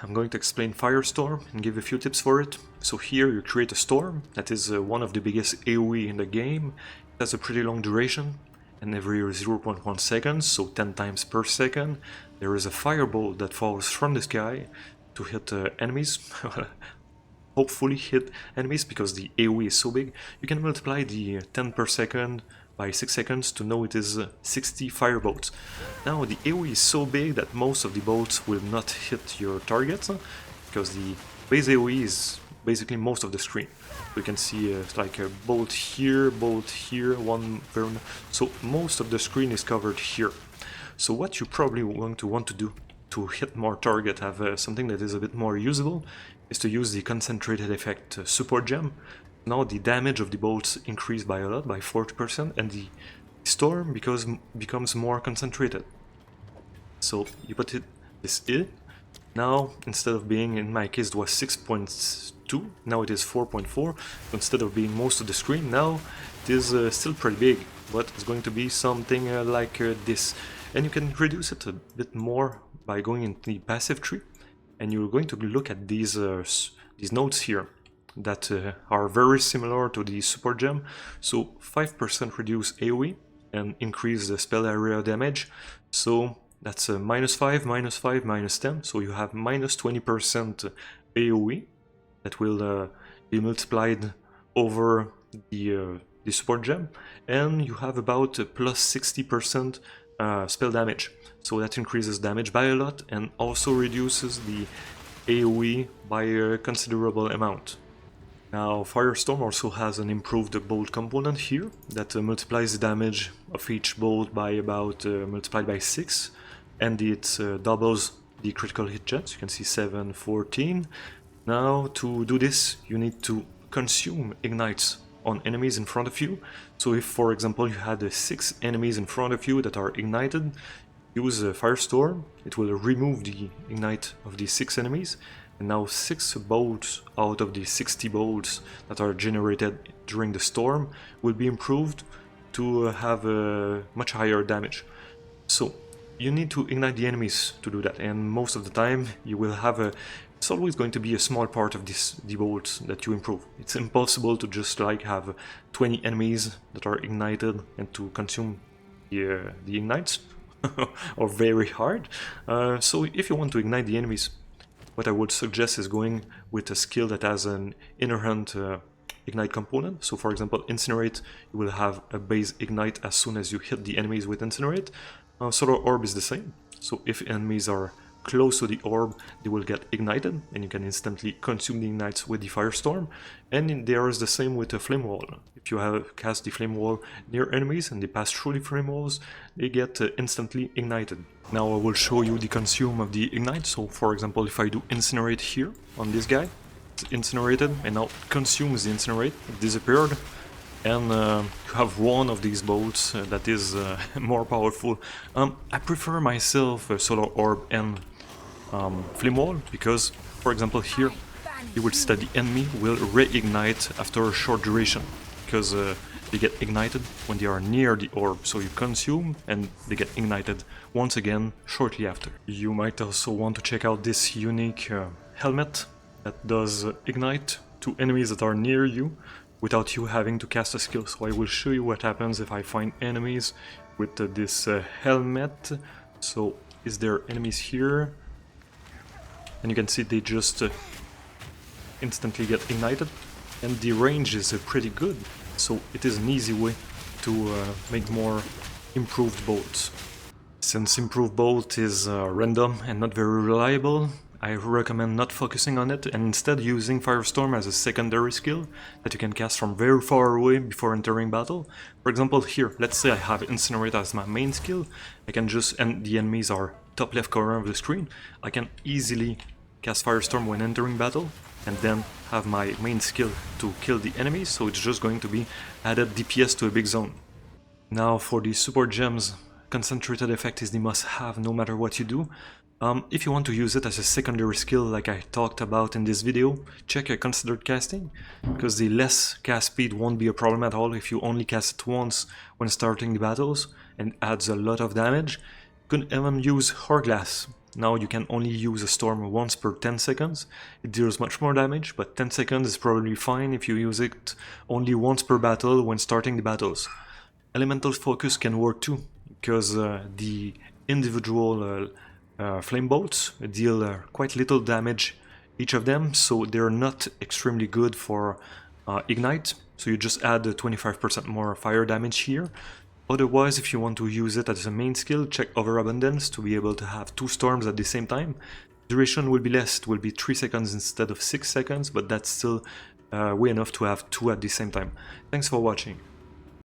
I'm going to explain Firestorm and give a few tips for it. So here you create a storm that is one of the biggest AoE in the game. It has a pretty long duration, and every 0.1 seconds, so 10 times per second, there is a firebolt that falls from the sky to hit enemies. Hopefully hit enemies, because the AoE is so big. You can multiply the 10 per second by 6 seconds to know it is 60 firebolts. Now the AoE is so big that most of the bolts will not hit your targets, because the base AoE is basically most of the screen. You can see it's like a bolt here, one burn. So most of the screen is covered here. So what you probably going to want to do to hit more target, have something that is a bit more usable, is to use the concentrated effect support gem. Now the damage of the bolts increase by a lot, by 40%, and the storm becomes more concentrated. So you put this in. Now, instead of being, in my case it was 6.2, now it is 4.4. So instead of being most of the screen, now it is still pretty big, but it's going to be something like this. And you can reduce it a bit more by going into the passive tree, and you're going to look at these nodes here that are very similar to the support gem. So 5% reduce AoE and increase the spell area damage. So that's -5, -5, -10. So you have -20% AoE that will be multiplied over the support gem, and you have about +60% spell damage. So that increases damage by a lot and also reduces the AoE by a considerable amount. Now Firestorm also has an improved bolt component here that multiplies the damage of each bolt by about multiplied by 6, and it doubles the critical hit chance. You can see 7, 14. Now to do this you need to consume ignites on enemies in front of you. So if, for example, you had 6 enemies in front of you that are ignited, use Firestorm, it will remove the ignite of the 6 enemies, and now 6 bolts out of the 60 bolts that are generated during the storm will be improved to have much higher damage. So you need to ignite the enemies to do that, and most of the time you will have it's always going to be a small part of the bolts that you improve. It's impossible to just like have 20 enemies that are ignited and to consume the ignites, or very hard. So if you want to ignite the enemies, what I would suggest is going with a skill that has an inherent ignite component. So for example, Incinerate, you will have a base ignite as soon as you hit the enemies with Incinerate. Solar Orb is the same. So if enemies are close to the orb, they will get ignited, and you can instantly consume the ignites with the Firestorm. And there is the same with the Flame Wall. If you have cast the Flame Wall near enemies and they pass through the Flame Walls, they get instantly ignited. Now I will show you the consume of the ignite. So for example, if I do Incinerate here on this guy, it's incinerated, and now it consumes the Incinerate, it disappeared. And you have one of these bolts that is more powerful. I prefer myself Solar Orb and Flame Wall, because, for example, here you will see that the enemy will reignite after a short duration, because they get ignited when they are near the orb. So you consume and they get ignited once again shortly after. You might also want to check out this unique helmet that does ignite to enemies that are near you without you having to cast a skill. So I will show you what happens if I find enemies with this helmet. So is there enemies here? And you can see they just instantly get ignited, and the range is pretty good, so it is an easy way to make more improved bolts. Since improved bolt is random and not very reliable, I recommend not focusing on it and instead using Firestorm as a secondary skill that you can cast from very far away before entering battle. For example, here, let's say I have Incinerate as my main skill. I can just, and the enemies are top left corner of the screen, I can easily cast Firestorm when entering battle, and then have my main skill to kill the enemies, so it's just going to be added DPS to a big zone. Now for the support gems, concentrated effect is the must-have no matter what you do. If you want to use it as a secondary skill like I talked about in this video, check considered casting, because the less cast speed won't be a problem at all if you only cast it once when starting the battles, and adds a lot of damage. You can even use Hourglass Now you can only use a storm once per 10 seconds. It deals much more damage, but 10 seconds is probably fine if you use it only once per battle when starting the battles. Elemental focus can work too, because the individual flame bolts deal quite little damage each of them, so they're not extremely good for ignite, so you just add 25% more fire damage here. Otherwise, if you want to use it as a main skill, check Overabundance to be able to have 2 storms at the same time. Duration will be less, it will be 3 seconds instead of 6 seconds, but that's still way enough to have 2 at the same time. Thanks for watching.